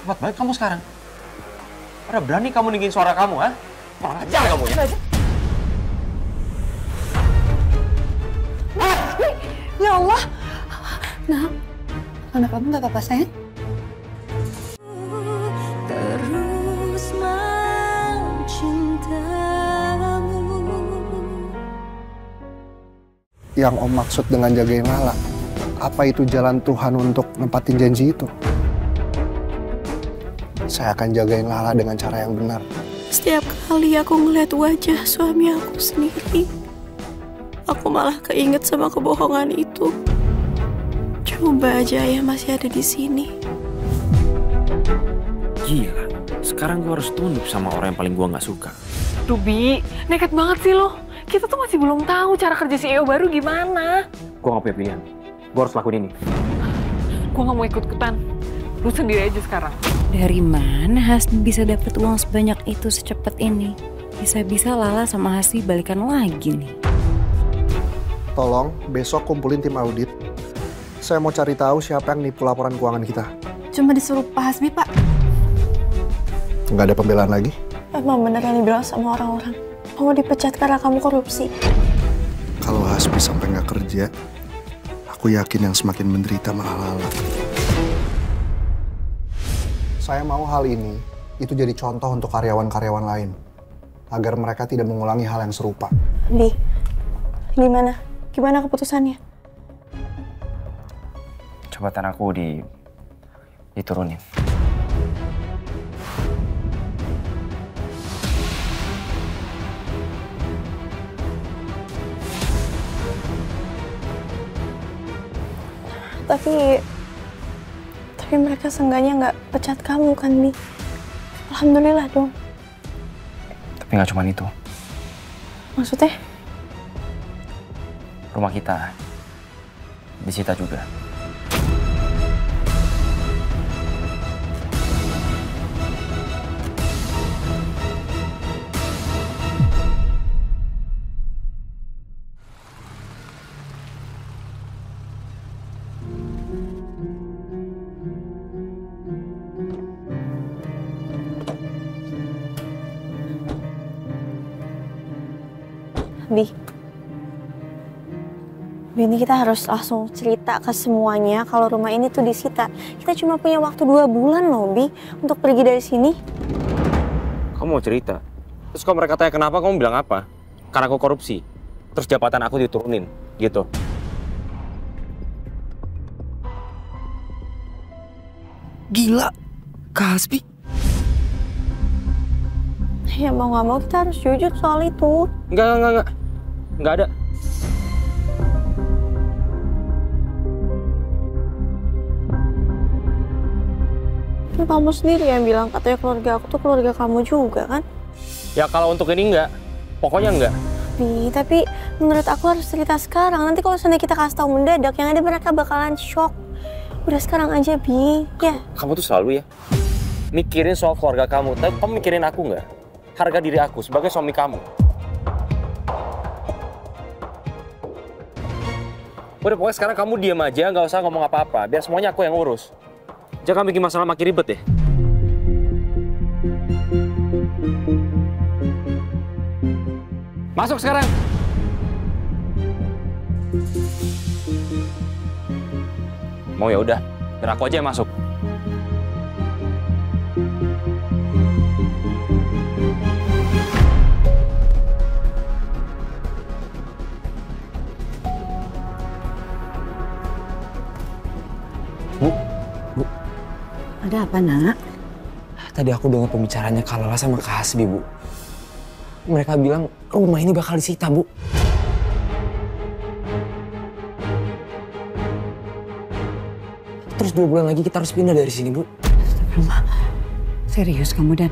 Hebat banget kamu sekarang. Ada berani kamu ninggiin suara kamu, ha? Kurang ajar kamu ya. Ya Allah. Nah, anak kamu nggak apa-apa, sayang? Terus mencintamu. Yang Om maksud dengan jagain Lala, apa itu jalan Tuhan untuk nempatin janji itu? Saya akan jagain Lala dengan cara yang benar. Setiap kali aku ngeliat wajah suami aku sendiri, aku malah keinget sama kebohongan itu. Coba aja ya masih ada di sini. Gila, sekarang gue harus tunduk sama orang yang paling gue nggak suka. Duh, Bi, nekat banget sih lo. Kita tuh masih belum tahu cara kerja CEO baru gimana. Gue nggak punya pilihan. Gue harus lakuin ini. Gue nggak mau ikut-ikutan. Lu sendiri aja sekarang. Dari mana Hasbi bisa dapat uang sebanyak itu secepat ini? Bisa-bisa Lala sama Hasbi balikan lagi nih. Tolong besok kumpulin tim audit. Saya mau cari tahu siapa yang nipu laporan keuangan kita. Cuma disuruh Pak Hasbi, Pak. Nggak ada pembelaan lagi? Emang bener yang dibilang sama orang-orang. Kamu dipecat karena kamu korupsi. Kalau Hasbi sampai nggak kerja, aku yakin yang semakin menderita malah Lala. Saya mau hal ini itu jadi contoh untuk karyawan-karyawan lain. Agar mereka tidak mengulangi hal yang serupa. Di, gimana? Gimana keputusannya? Jabatan aku diturunin. Tapi mereka seenggaknya nggak pecat kamu kan, Bi? Alhamdulillah dong. Tapi nggak cuma itu. Maksudnya? Rumah kita disita juga. Bi, ini kita harus langsung cerita ke semuanya kalau rumah ini tuh disita. Kita cuma punya waktu 2 bulan loh, Bi, untuk pergi dari sini. Kamu mau cerita? Terus kalau mereka tanya kenapa, kamu bilang apa? Karena aku korupsi. Terus jabatan aku diturunin, gitu. Gila, Kak Hasbi. Ya mau nggak mau kita harus jujur soal itu. Enggak. Enggak ada. Kan kamu sendiri yang bilang katanya keluarga aku tuh keluarga kamu juga kan? Ya kalau untuk ini enggak. Pokoknya enggak. Bi, tapi menurut aku harus cerita sekarang. Nanti kalau seandainya kita kasih tahu mendadak, yang ada mereka bakalan shock. Udah sekarang aja, Bi. Ya. Kamu tuh selalu ya mikirin soal keluarga kamu. Tapi kamu mikirin aku nggak? Harga diri aku sebagai suami kamu. Udah pokoknya sekarang kamu diam aja, nggak usah ngomong apa-apa. Biar semuanya aku yang urus. Jangan bikin masalah makin ribet ya. Masuk sekarang. Mau ya udah, biar aku aja yang masuk. Bu. Ada apa, Nak? Tadi aku dengar pembicaraannya Kak Lala sama Kak Hasbi, Bu. Mereka bilang rumah ini bakal disita, Bu. Terus 2 bulan lagi kita harus pindah dari sini, Bu. Rumah. Serius kamu, Dan?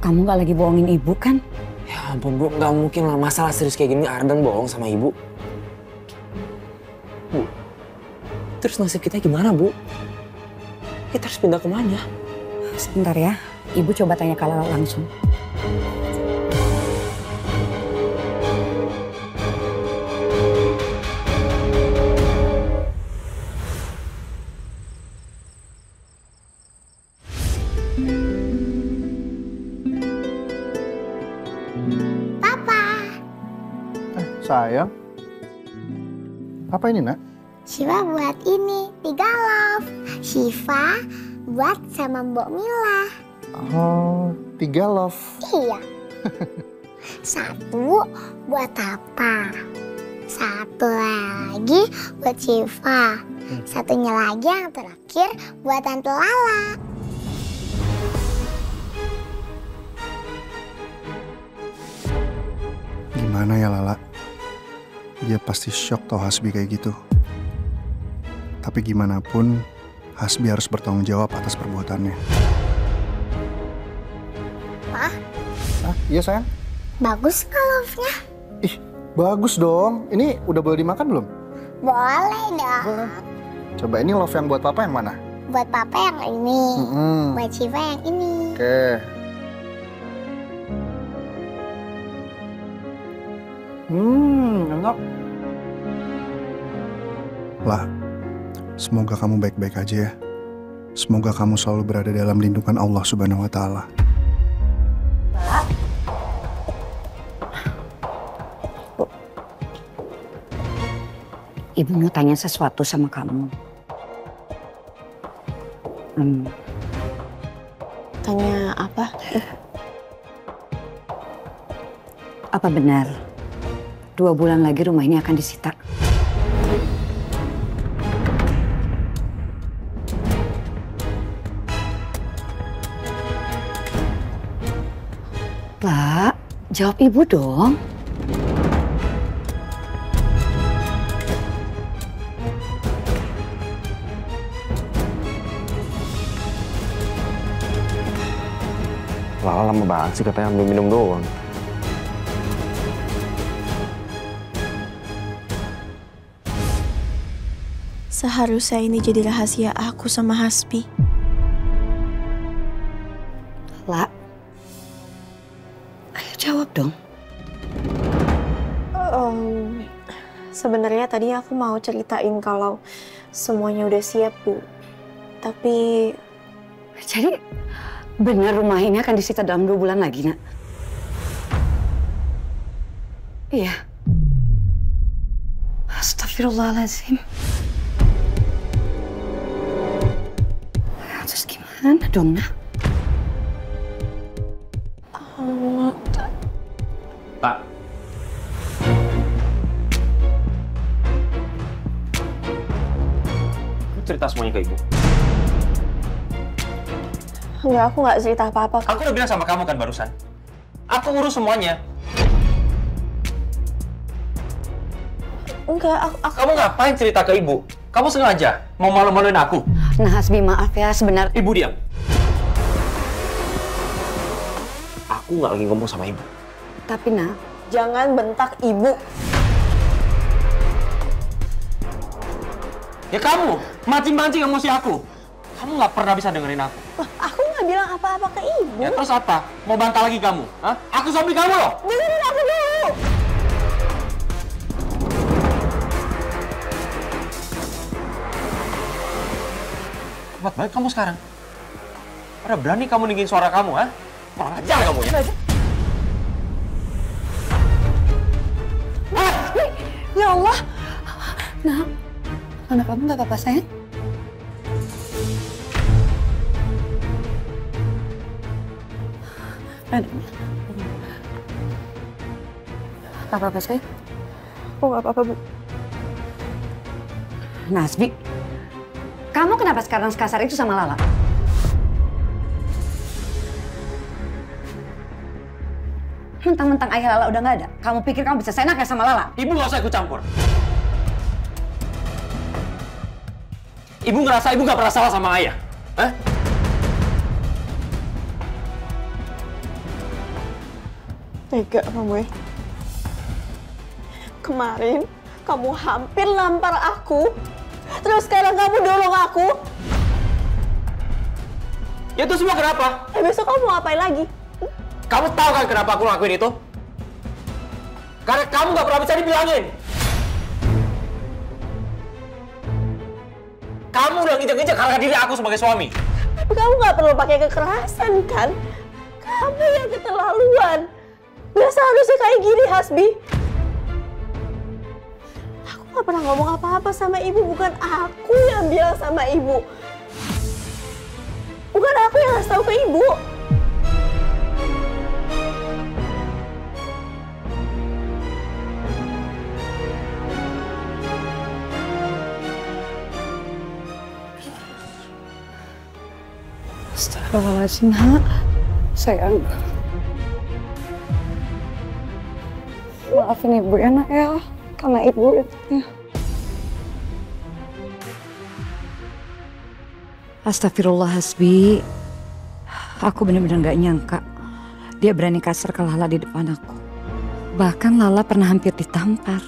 Kamu nggak lagi bohongin Ibu, kan? Ya ampun, Bu. Nggak mungkin lah masalah serius kayak gini Ardan bohong sama Ibu. Bu, terus nasib kita gimana, Bu? Kita harus pindah kemana? Sebentar ya. Ibu coba tanya Kak Lala langsung. Papa. Sayang. Apa ini, Nak? Shiva buat ini, 3 love. Shiva buat sama Mbok Mila. Oh, 3 love. Iya. 1 buat Papa. 1 lagi buat Shiva. 1-nya lagi yang terakhir buat Tante Lala. Gimana ya Lala? Dia pasti shock tau Hasbi kayak gitu. Tapi gimana pun, Hasbi harus bertanggung jawab atas perbuatannya. Pa, Iya sayang? bagus nggak love-nya? Ih, bagus dong. Ini udah boleh dimakan belum? Boleh dong. Boleh. Coba ini love yang buat papa yang mana? Buat Papa yang ini. Buat Shiva yang ini. Oke. Enak. Lah, semoga kamu baik-baik aja ya. Semoga kamu selalu berada dalam lindungan Allah Subhanahu wa Ta'ala. Ibu mau tanya sesuatu sama kamu. Tanya apa? Apa benar 2 bulan lagi rumah ini akan disita? Pak, jawab ibu dong. Lala lama banget sih katanya ambil minum doang. Seharusnya ini jadi rahasia aku sama Hasbi. La, ayo jawab dong. Sebenarnya tadi aku mau ceritain kalau semuanya udah siap, Bu. Tapi Jadi benar rumah ini akan disita dalam 2 bulan lagi, Nak? Iya. Astagfirullahaladzim. Terus gimana dong, Nak? Pak. Aku cerita semuanya ke ibu. enggak, aku nggak cerita apa-apa. Aku udah bilang sama kamu kan barusan. Aku urus semuanya. Enggak, aku... Kamu ngapain cerita ke ibu? Kamu sengaja mau malu-maluin aku? Nah, Hasbi, maaf ya, sebenarnya... Ibu diam. Aku nggak lagi ngomong sama ibu. Tapi, Nak... Jangan bentak ibu. Ya kamu, mancing-mancing emosi aku. Kamu nggak pernah bisa dengerin aku. Aku nggak bilang apa-apa ke ibu. Ya terus apa? Mau bantah lagi kamu? Hah? Aku suami kamu loh! Dengerin aku dulu! Kuat banget kamu sekarang. Udah berani kamu ninggiin suara kamu, ha? Kurang ajar kamu ya? Ya Allah! Nah, anak kamu nggak apa-apa, sayang? Apa-apa, sayang? Aku nggak apa-apa, Bu. Nasbi, kamu kenapa sekarang sekasar itu sama Lala? Mentang-mentang ayah Lala udah nggak ada, kamu pikir kamu bisa seenaknya sama Lala? Ibu nggak usah ikut campur. Ibu ngerasa ibu nggak pernah salah sama ayah? Hah? Tega kamu ya. Kemarin kamu hampir nampar aku, terus sekarang kamu dorong aku. Ya itu semua kenapa? Besok kamu ngapain lagi? Kamu tahu kan kenapa aku ngelakuin itu? Karena kamu nggak pernah bisa dibilangin. Kamu udah nginjek-nginjek harga diri aku sebagai suami. Kamu nggak perlu pakai kekerasan kan? Kamu yang keterlaluan. Nggak seharusnya kayak gini, Hasbi. Aku nggak pernah ngomong apa-apa sama ibu. Bukan aku yang bilang sama ibu. Bukan aku yang ngasih tahu ke ibu. Astagfirullahaladzim, Nak. Sayang. Maafin ibu ya, Nak ya. Karena ibu ya. Astagfirullah, Hasbi. Aku benar-benar gak nyangka dia berani kasar ke Lala di depan aku. Bahkan Lala pernah hampir ditampar.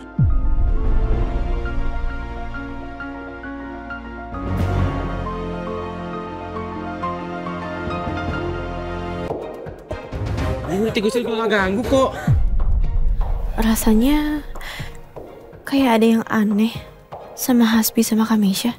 Ngerti gue juga gak ganggu kok. Rasanya kayak ada yang aneh sama Hasbi sama Kamisha.